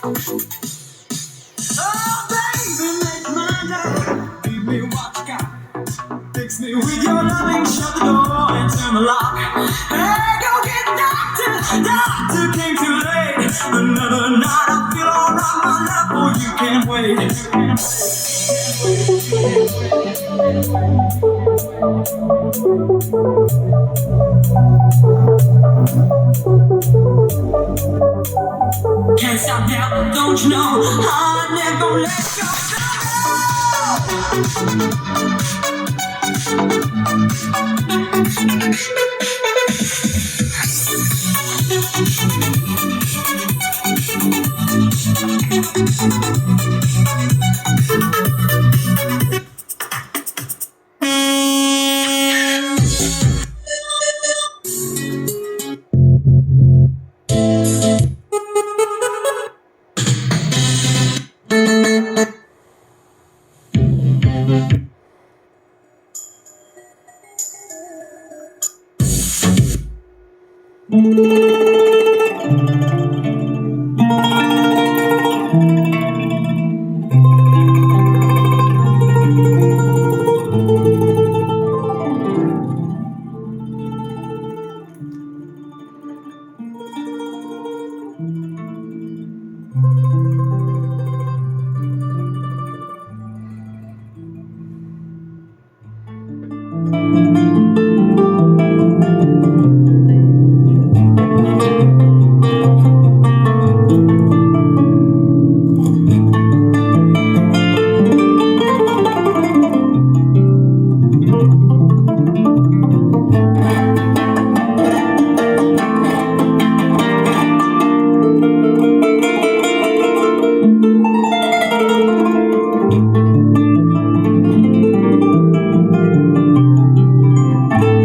Oh baby, make my day. Give me what you got. Fix me with your loving. Shut the door and turn the lock. Hey, go get doctor. Doctor came too late. Another night I feel alright. My love for you can't wait. Can't stop now, don't you know? I'm never gonna let you go.